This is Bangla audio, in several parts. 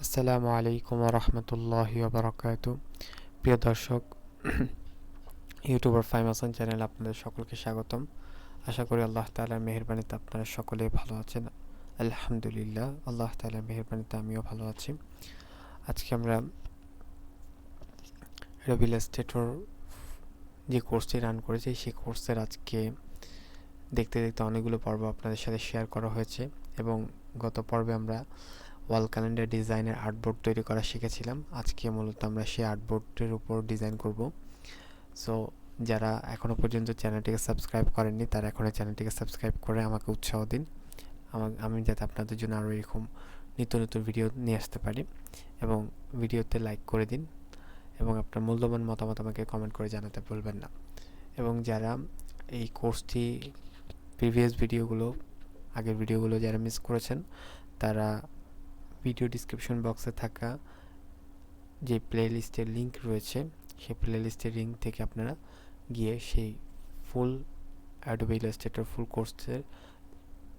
আসসালামু আলাইকুম ওয়া রাহমাতুল্লাহি ওয়া বারাকাতুহু। প্রিয় দর্শক, ইউটিউবার ফাহিম হাসান চ্যানেলে আপনাদের সকলকে স্বাগতম। আশা করি আল্লাহ তাআলার মেহেরবানিতে আপনারা সকলেই ভালো আছেন। আলহামদুলিল্লাহ, আল্লাহ তাআলার মেহেরবানিতে আমিও ভালো আছি। আজকে আমরা রিয়েল এস্টেটর যে কোর্সটি রান করেছি সেই কোর্সের আজকে দেখতে দেখতে অনেকগুলো পর্ব আপনাদের সাথে শেয়ার করা হয়েছে এবং গত পর্বে আমরা ওয়াল ক্যালেন্ডার ডিজাইনের আর্টবোর্ড তৈরি করা শিখেছিলাম। আজকে মূলত আমরা সেই আর্টবোর্ডের উপর ডিজাইন করব। সো যারা এখনও পর্যন্ত চ্যানেলটিকে সাবস্ক্রাইব করেননি তারা এখন চ্যানেলটিকে সাবস্ক্রাইব করে আমাকে উৎসাহ দিন, আমি যাতে আপনাদের জন্য আরও এরকম নিত্য নতুন ভিডিও নিয়ে আসতে পারি। এবং ভিডিওতে লাইক করে দিন এবং আপনার মূল্যবান মতামত আমাকে কমেন্ট করে জানাতে ভুলবেন না। এবং যারা এই কোর্সটি আগের ভিডিওগুলো যারা মিস করেছেন তারা ভিডিও ডিসক্রিপশন বক্সে থাকা যে প্লেলিস্টের লিঙ্ক রয়েছে সেই প্লেলিস্টের লিঙ্ক থেকে আপনারা গিয়ে সেই ফুল অ্যাডোবি ইলাস্ট্রেটর ফুল কোর্সের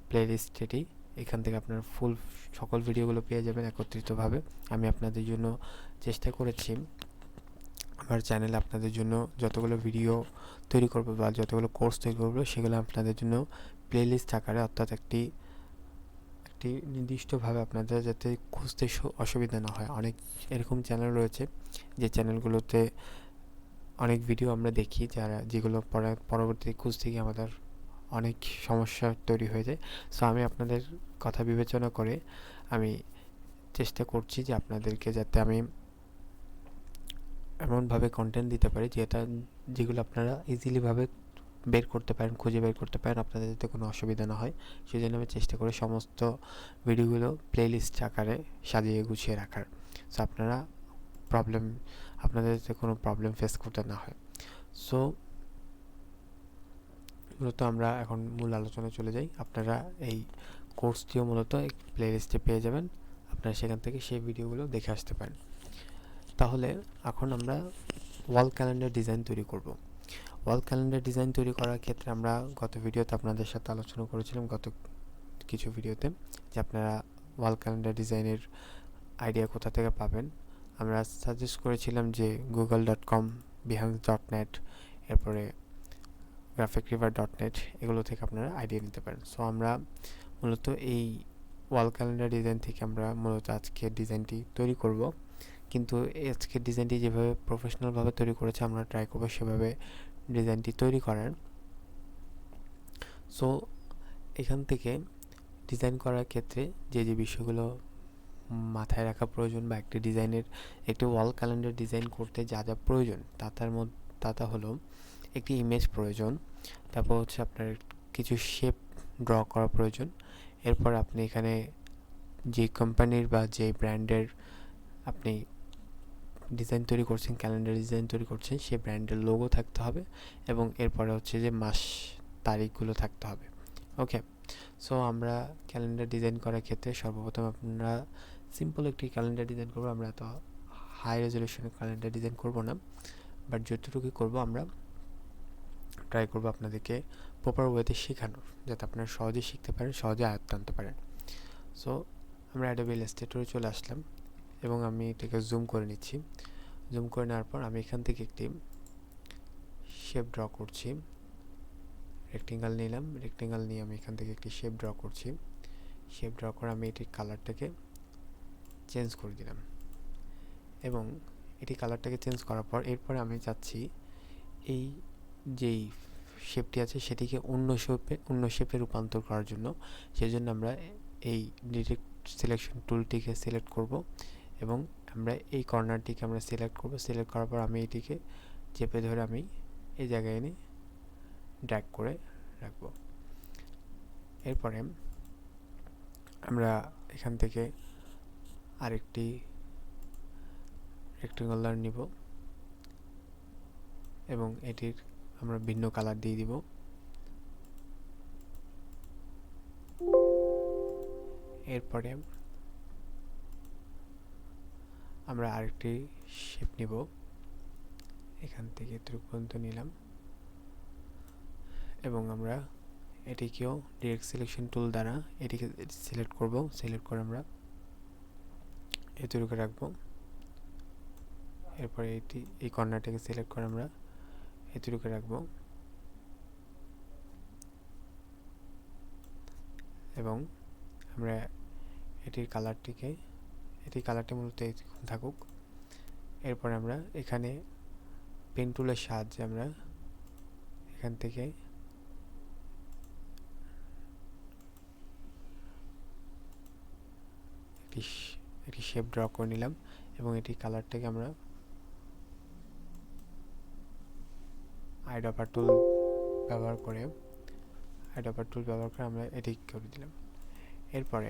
প্লেলিস্টটি এখান থেকে আপনারা ফুল সকল ভিডিওগুলো পেয়ে যাবেন একত্রিতভাবে। আমি আপনাদের জন্য চেষ্টা করেছি আমার চ্যানেলে আপনাদের জন্য যতগুলো ভিডিও তৈরি করবো বা যতগুলো কোর্স তৈরি করবো সেগুলো আপনাদের জন্য প্লেলিস্ট আকারে, অর্থাৎ একটি নির্দিষ্টভাবে আপনাদের যাতে খুঁজতে অসুবিধা না হয়। অনেক এরকম চ্যানেল রয়েছে যে চ্যানেলগুলোতে অনেক ভিডিও আমরা দেখি যেগুলো পরবর্তীতে খুঁজতে গিয়ে আমাদের অনেক সমস্যা তৈরি হয়ে যায়। সো আমি আপনাদের কথা বিবেচনা করে আমি চেষ্টা করছি যে আপনাদেরকে যাতে আমি এমনভাবে কন্টেন্ট দিতে পারি যেগুলো আপনারা ইজিলিভাবে খুঁজে বের করতে পারেন, আপনাদের যাতে কোনো অসুবিধা না হয়। সেই জন্য আমি চেষ্টা করি সমস্ত ভিডিওগুলো প্লেলিস্ট আকারে সাজিয়ে গুছিয়ে রাখার, সো আপনাদের যাতে কোনো প্রবলেম ফেস করতে না হয়। সো মূলত আমরা এখন মূল আলোচনায় চলে যাই। আপনারা এই কোর্সটিও মূলত এক প্লেলিস্টে পেয়ে যাবেন, আপনারা সেখান থেকে সেই ভিডিওগুলো দেখে আসতে পারেন। তাহলে এখন আমরা ওয়াল ক্যালেন্ডার ডিজাইন তৈরি করব। ওয়াল ক্যালেন্ডার ডিজাইন তৈরি করার ক্ষেত্রে আমরা গত ভিডিওতে আপনাদের সাথে আলোচনা করেছিলাম, গত কিছু ভিডিওতে, যে আপনারা ওয়াল ক্যালেন্ডার ডিজাইনের আইডিয়া কোথা থেকে পাবেন। আমরা সাজেস্ট করেছিলাম যে google.com, behance.net, এরপরে graphicriver.net, এগুলো থেকে আপনারা আইডিয়া নিতে পারেন। সো আমরা মূলত এই ওয়াল ক্যালেন্ডার ডিজাইন থেকে আমরা মূলত আজকে ডিজাইনটি তৈরি করব। কিন্তু আজকের ডিজাইনটি যেভাবে প্রফেশনালভাবে তৈরি করেছে আমরা ট্রাই করবো সেভাবে ডিজাইনটি তৈরি করার। সো এখান থেকে ডিজাইন করার ক্ষেত্রে যে বিষয়গুলো মাথায় রাখা প্রয়োজন বা একটি ওয়াল ক্যালেন্ডার ডিজাইন করতে যা যা প্রয়োজন তা হলো একটি ইমেজ প্রয়োজন, তারপর হচ্ছে আপনার কিছু শেপ ড্র করা প্রয়োজন। এরপর আপনি এখানে যে কোম্পানির বা যে ব্র্যান্ডের আপনি ডিজাইন তৈরি করছেন, ক্যালেন্ডার ডিজাইন তৈরি করছেন, সেই ব্র্যান্ডের লোগো থাকতে হবে এবং এরপরে হচ্ছে যে মাস তারিখগুলো থাকতে হবে। ওকে, সো আমরা ক্যালেন্ডার ডিজাইন করার ক্ষেত্রে সর্বপ্রথম আমরা সিম্পল একটি ক্যালেন্ডার ডিজাইন করবো। আমরা এত হাই রেজলিউশনের ক্যালেন্ডার ডিজাইন করব না, বাট যতটুকু করব আমরা ট্রাই করবো আপনাদেরকে প্রপার ওয়েতে শেখানোর, যাতে আপনারা সহজে শিখতে পারেন, সহজে আয়ত্ত আনতে পারেন। সো আমরা অ্যাডোবি ইলাস্ট্রেটরে চলে আসলাম এবং আমি এটাকে জুম করে নিচ্ছি। জুম করে নেওয়ার পর আমি এখান থেকে একটি শেপ ড্র করছি। রেক্টেঙ্গেল নিলাম, রেক্টেঙ্গেল নিয়ে আমি এখান থেকে একটি শেপ ড্র করছি। শেপ ড্র করে আমি এটির কালারটাকে চেঞ্জ করে দিলাম এবং এটি কালারটাকে চেঞ্জ করার পর এরপরে আমি চাচ্ছি এই যেই শেপটি আছে সেটিকে অন্য শেপে রূপান্তর করার জন্য। সেজন্য আমরা এই ডিরেক্ট সিলেকশন টুলটিকে সিলেক্ট করব এবং আমরা এই কর্নারটিকে আমরা সিলেক্ট করব। সিলেক্ট করার পর আমি এটিকে চেপে ধরে আমি এই জায়গায় এনে ড্র্যাগ করে রাখবো। এরপরে আমরা এখান থেকে আরেকটি রেক্টেঙ্গুলার নিব এবং এটির আমরা ভিন্ন কালার দিয়ে দিব। এরপরে আমরা আরেকটি শেপ নিব, এখান থেকে এতটুকু পর্যন্ত নিলাম এবং আমরা এটিকেও ডিরেক্ট সিলেকশন টুল দ্বারা এটিকে সিলেক্ট করব। সিলেক্ট করে আমরা এতটুকু রাখবো। এরপরে এই কর্নারটাকে সিলেক্ট করে আমরা এতটুকু রাখবো এবং আমরা এটির কালারটি মূলত এরকম থাকুক। এরপরে আমরা এখানে পেন টুলের সাহায্যে আমরা এখান থেকে একটি শেপ ড্র করে নিলাম এবং এটির কালারটাকে আমরা আইড্রপার টুল ব্যবহার করে আমরা এটি করে দিলাম। এরপরে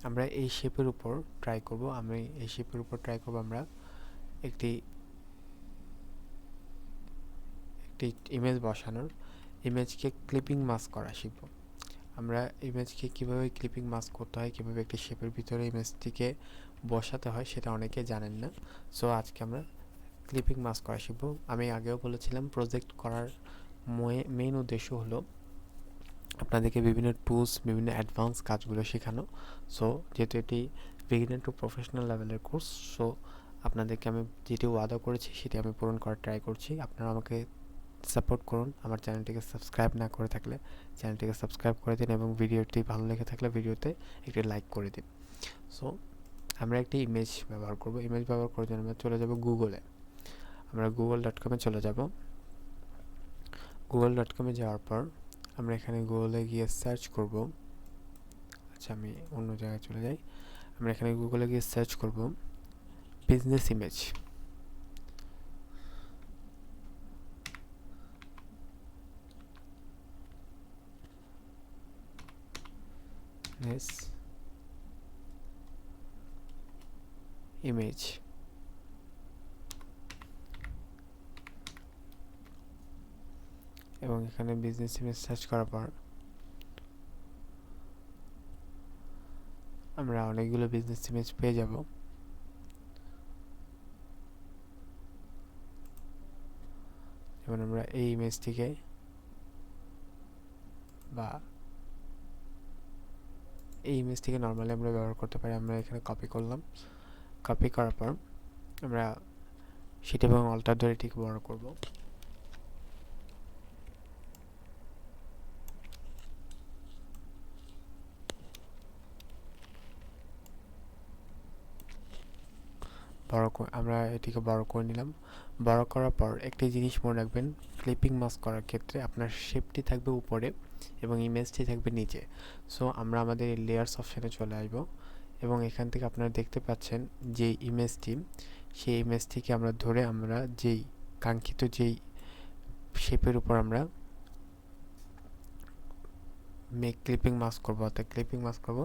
আমরা এই শেপের উপর ট্রাই করব আমরা একটি ইমেজ বসানোর, ইমেজকে ক্লিপিং মাস্ক করা শিখব। আমরা ইমেজকে কীভাবে ক্লিপিং মাস্ক করতে হয়, কীভাবে একটি শেপের ভিতরে ইমেজটিকে বসাতে হয় সেটা অনেকে জানেন না। সো আজকে আমরা ক্লিপিং মাস্ক করা শিখব। আমি আগেও বলেছিলাম প্রজেক্ট করার মেইন উদ্দেশ্য হলো আপনাদেরকে বিভিন্ন টুলস, বিভিন্ন অ্যাডভান্স কাজগুলো শেখানো। সো যেহেতু এটি বিগিনার টু প্রফেশনাল লেভেলের কোর্স, সো আপনাদেরকে আমি যেটি ওয়াদা করেছি সেটি আমি পূরণ করার ট্রাই করছি। আপনারা আমাকে সাপোর্ট করুন। আমার চ্যানেলটিকে সাবস্ক্রাইব না করে থাকলে চ্যানেলটিকে সাবস্ক্রাইব করে দিন এবং ভিডিওটি ভালো লেগে থাকলে ভিডিওতে একটি লাইক করে দিন। সো আমরা একটি ইমেজ ব্যবহার করব। ইমেজ ব্যবহার করার জন্য আমরা চলে যাব গুগলে। আমরা google.com-এ চলে যাব। google.com-এ যাওয়ার পর আমরা এখানে গুগলে গিয়ে সার্চ করব। আচ্ছা, আমি অন্য জায়গায় চলে যাই। আমরা এখানে গুগলে গিয়ে সার্চ করব বিজনেস ইমেজ। ইমেজ এবং এখানে বিজনেস ইমেজ সার্চ করার পর আমরা অনেকগুলো বিজনেস ইমেজ পেয়ে যাব। যেমন আমরা এই ইমেজটিকে নর্মালি আমরা ব্যবহার করতে পারি। আমরা এখানে কপি করলাম। কপি করার পর আমরা শিট এবং অল্টার ধরে এটিকে বড় করব। আমরা এটিকে বড় করে নিলাম। বড় করার পর একটি জিনিস মনে রাখবেন, ক্লিপিং মাস্ক করার ক্ষেত্রে আপনার শেপটি থাকবে উপরে এবং ইমেজটি থাকবে নিচে। সো আমরা আমাদের লেয়ার্স অপশানে চলে আসব এবং এখান থেকে আপনারা দেখতে পাচ্ছেন যে ইমেজটি, সেই ইমেজটিকে আমরা ধরে আমরা যেই কাঙ্ক্ষিত যেই শেপের উপর আমরা ক্লিপিং মাস্ক করব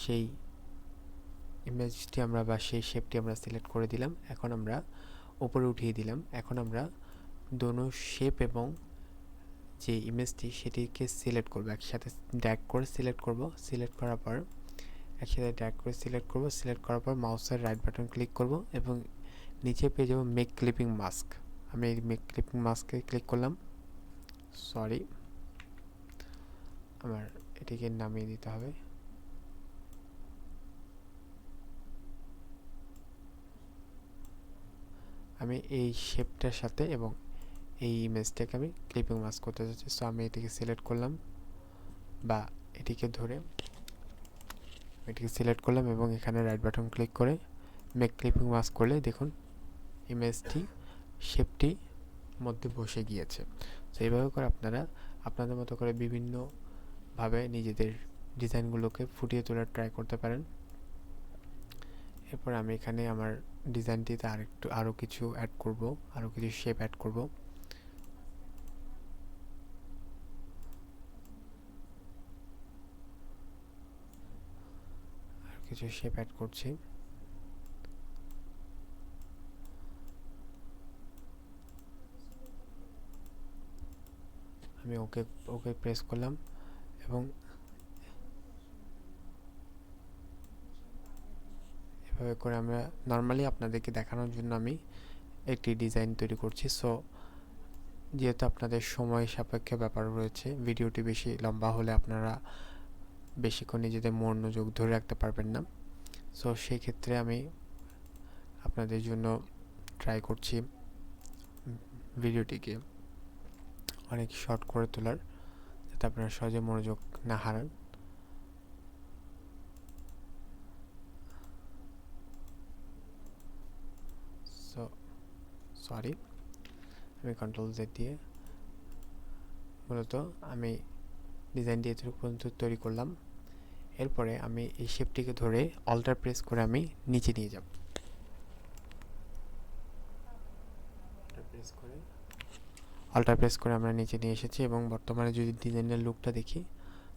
সেই ইমেজটি আমরা বা সেই শেপটি আমরা সিলেক্ট করে দিলাম। এখন আমরা উপরে উঠিয়ে দিলাম। এখন আমরা দোনো শেপ এবং যে ইমেজটি সেটিকে সিলেক্ট করব, একসাথে ড্র্যাগ করে সিলেক্ট করব। সিলেক্ট করার পর মাউসের রাইট বাটন ক্লিক করব এবং নিচে পেয়ে যাব মেক ক্লিপিং মাস্ক। আমি এই মেক ক্লিপিং মাস্কে ক্লিক করলাম। সরি, আমার এটিকে নামিয়ে দিতে হবে। আমি এই শেপটার সাথে এবং এই ইমেজটাকে আমি ক্লিপিং মাস্ক করতে চাচ্ছি। সো আমি এটিকে সিলেক্ট করলাম বা এটিকে ধরে এটিকে সিলেক্ট করলাম এবং এখানে রাইট বাটন ক্লিক করে মেক ক্লিপিং মাস্ক করলে দেখুন ইমেজটি শেপটি মধ্যে বসে গিয়েছে। তো এইভাবে করে আপনারা আপনাদের মতো করে বিভিন্নভাবে নিজেদের ডিজাইনগুলোকে ফুটিয়ে তোলার ট্রাই করতে পারেন। এরপর আমি এখানে আমার ডিজাইনটিতে আরও কিছু অ্যাড করব, আরও কিছু শেপ অ্যাড করব। করছি। আমি ওকে প্রেস করলাম এবং এভাবে করে আমরা নর্মালি আপনাদেরকে দেখানোর জন্য আমি একটি ডিজাইন তৈরি করছি। সো যেহেতু আপনাদের সময় সাপেক্ষ ব্যাপার রয়েছে, ভিডিওটি বেশি লম্বা হলে আপনারা বেশিক্ষণ নিজেদের মনোযোগ ধরে রাখতে পারবেন না। সো সেই ক্ষেত্রে আমি আপনাদের জন্য ট্রাই করছি ভিডিওটিকে অনেক শর্ট করে তোলার, যাতে আপনারা সহজে মনোযোগ না হারান। সরি, আমি কন্ট্রোল জেড দিয়ে মূলত আমি ডিজাইনটি এতটুকু পর্যন্ত তৈরি করলাম। এরপরে আমি এই শেপটিকে ধরে অল্টার প্রেস করে আমি নিচে নিয়ে যাব। অল্টার প্রেস করে আমরা নিচে নিয়ে এসেছি এবং বর্তমানে যদি ডিজাইনের লুকটা দেখি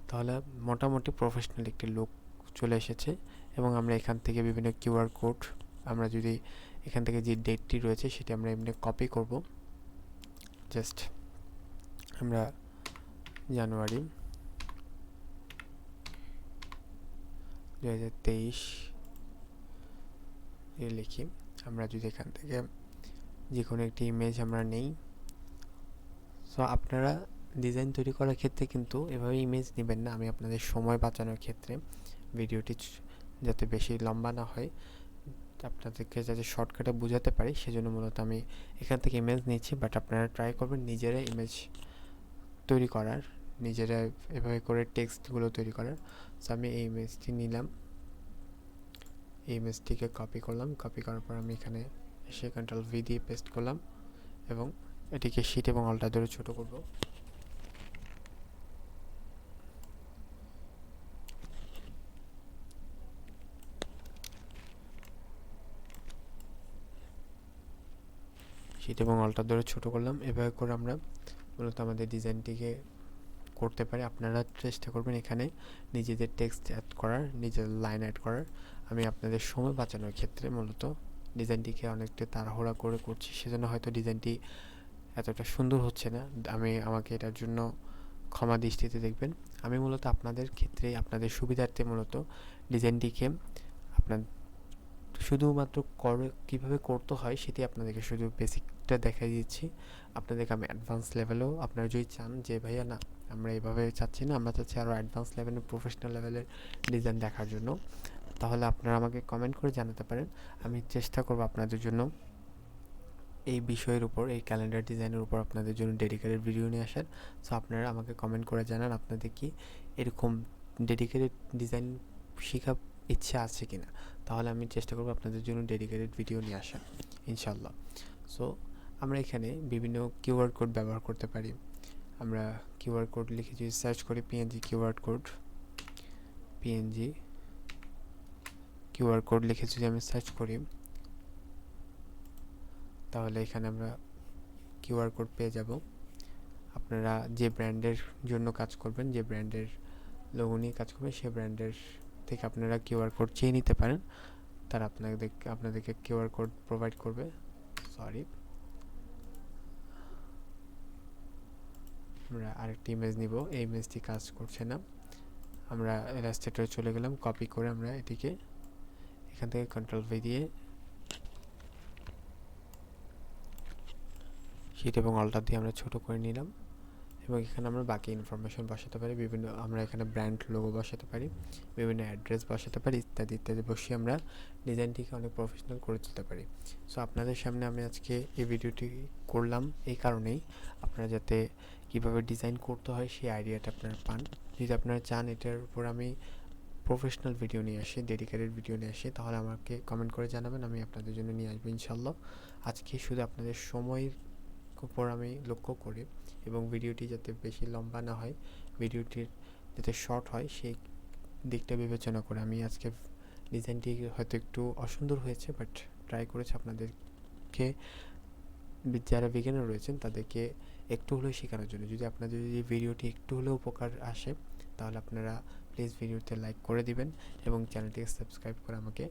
তাহলে মোটামুটি প্রফেশনাল একটি লুক চলে এসেছে। এবং আমরা এখান থেকে বিভিন্ন কিউআর কোড, আমরা যদি এখান থেকে যে ডেটটি রয়েছে সেটি আমরা এমনি কপি করব। জাস্ট আমরা জানুয়ারি 2023 লিখি। আমরা যদি এখান থেকে যে কোনো একটি ইমেজ আমরা নেই। সো আপনারা ডিজাইন তৈরি করার ক্ষেত্রে কিন্তু এভাবে ইমেজ নেবেন না। আমি আপনাদের সময় বাঁচানোর ক্ষেত্রে ভিডিওটি যাতে বেশি লম্বা না হয়, আপনাদেরকে যাতে শর্টকাটে বোঝাতে পারি, সেজন্য মূলত আমি এখান থেকে ইমেজ নিচ্ছি। বাট আপনারা ট্রাই করবেন নিজেরা ইমেজ তৈরি করার, নিজেরা এভাবে করে টেক্সটগুলো তৈরি করার। সো আমি এই ইমেজটি নিলাম, এই ইমেজটিকে কপি করলাম। কপি করার পর আমি এখানে এসে কন্ট্রোল ভি দিয়ে পেস্ট করলাম এবং এটিকে শিট এবং অল্টার ধরে ছোট করব। শিট এবং অল্টার ধরে ছোট করলাম। এভাবে করে আমরা মূলত আমাদের ডিজাইনটিকে করতে পারি। আপনারা চেষ্টা করবেন এখানে নিজেদের টেক্সট অ্যাড করার, নিজের লাইন অ্যাড করার। আমি আপনাদের সময় বাঁচানোর ক্ষেত্রে মূলত ডিজাইনটিকে অনেকটা তাড়াহুড়া করে করছি, সেজন্য হয়তো ডিজাইনটি এতটা সুন্দর হচ্ছে না। আমাকে এটার জন্য ক্ষমা দৃষ্টিতে দেখবেন। আমি মূলত আপনাদের ক্ষেত্রে, আপনাদের সুবিধার্থে মূলত ডিজাইনটিকে আপনার শুধুমাত্র কীভাবে করতে হয় সেটি আপনাদেরকে শুধু বেসিকটা দেখাই দিচ্ছি। আপনাদেরকে আমি অ্যাডভান্স লেভেলেও, আপনারা যদি চান যে ভাইয়া না আমরা এভাবে চাচ্ছি না, আমরা চাচ্ছি আরও অ্যাডভান্স লেভেলের, প্রফেশনাল লেভেলের ডিজাইন দেখার জন্য, তাহলে আপনারা আমাকে কমেন্ট করে জানাতে পারেন। আমি চেষ্টা করব আপনাদের জন্য এই বিষয়ের উপর, এই ক্যালেন্ডার ডিজাইনের উপর আপনাদের জন্য ডেডিকেটেড ভিডিও নিয়ে আসার। সো আপনারা আমাকে কমেন্ট করে জানান আপনাদের কি এরকম ডেডিকেটেড ডিজাইন শেখার ইচ্ছা আছে কিনা, তাহলে আমি চেষ্টা করব আপনাদের জন্য ডেডিকেটেড ভিডিও নিয়ে আসার ইনশাল্লাহ। সো আমরা এখানে বিভিন্ন কিউআর কোড ব্যবহার করতে পারি। আমরা কিউআর কোড লিখে যদি সার্চ করি, পিএনজি কিউআর কোড লিখে যদি আমি সার্চ করি, তাহলে এখানে আমরা কিউআর কোড পেয়ে যাব। আপনারা যে ব্র্যান্ডের জন্য কাজ করবেন, যে ব্র্যান্ডের লোগো নিয়ে কাজ করবেন, সেই ব্র্যান্ডের থেকে আপনারা কিউআর কোড চেয়ে নিতে পারেন। তারা আপনাদেরকে কিউআর কোড প্রোভাইড করবে। আমরা আরেকটি ইমেজ নিব, এই ইমেজটি কাজ করছে না। আমরা ইলাস্ট্রেটরে চলে গেলাম, কপি করে আমরা এটিকে এখান থেকে কন্ট্রোল ভি দিয়ে শিট এবং অল্টার দিয়ে আমরা ছোট করে নিলাম এবং এখানে আমরা বাকি ইনফরমেশন বসাতে পারি। আমরা এখানে ব্র্যান্ড লোগো বসাতে পারি, বিভিন্ন অ্যাড্রেস বসাতে পারি, ইত্যাদি ইত্যাদি বসিয়ে আমরা ডিজাইনটিকে অনেক প্রফেশনাল করে তুলতে পারি। সো আপনাদের সামনে আমি আজকে এই ভিডিওটি করলাম এই কারণেই, আপনারা যাতে কীভাবে ডিজাইন করতে হয় সেই আইডিয়াটা আপনারা পান। যদি আপনারা চান এটার উপর আমি প্রফেশনাল ভিডিও নিয়ে আসি, ডেডিকেটেড ভিডিও নিয়ে আসি, তাহলে আমাকে কমেন্ট করে জানাবেন, আমি আপনাদের জন্য নিয়ে আসবো ইনশাল্লাহ। আজকে শুধু আপনাদের সময়ের উপর আমি লক্ষ্য করি এবং ভিডিওটি যাতে বেশি লম্বা না হয়, ভিডিওটির যাতে শর্ট হয়, সেই দিকটা বিবেচনা করে আমি আজকে ডিজাইনটি হয়তো একটু অসুন্দর হয়েছে, বাট ট্রাই করেছি আপনাদেরকে, যারা বিগিনার রয়েছেন তাদেরকে একটু হলেও শেখানোর জন্য। যদি আপনাদের যদি ভিডিওটি একটু হলেও উপকার আসে, তাহলে আপনারা প্লিজ ভিডিওতে লাইক করে দিবেন এবং চ্যানেলটিকে সাবস্ক্রাইব করে আমাকে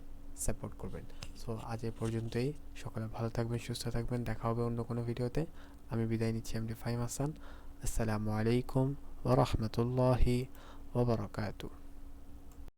সাপোর্ট করবেন। সো আজ এ পর্যন্তই। সকলে ভালো থাকবেন, সুস্থ থাকবেন, দেখা হবে অন্য কোনো ভিডিওতে। আমি বিদায় নিচ্ছি, আমি ফাহিম হাসান। আসসালামু আলাইকুম ওয়া রাহমাতুল্লাহি ওয়া বারাকাতুহু।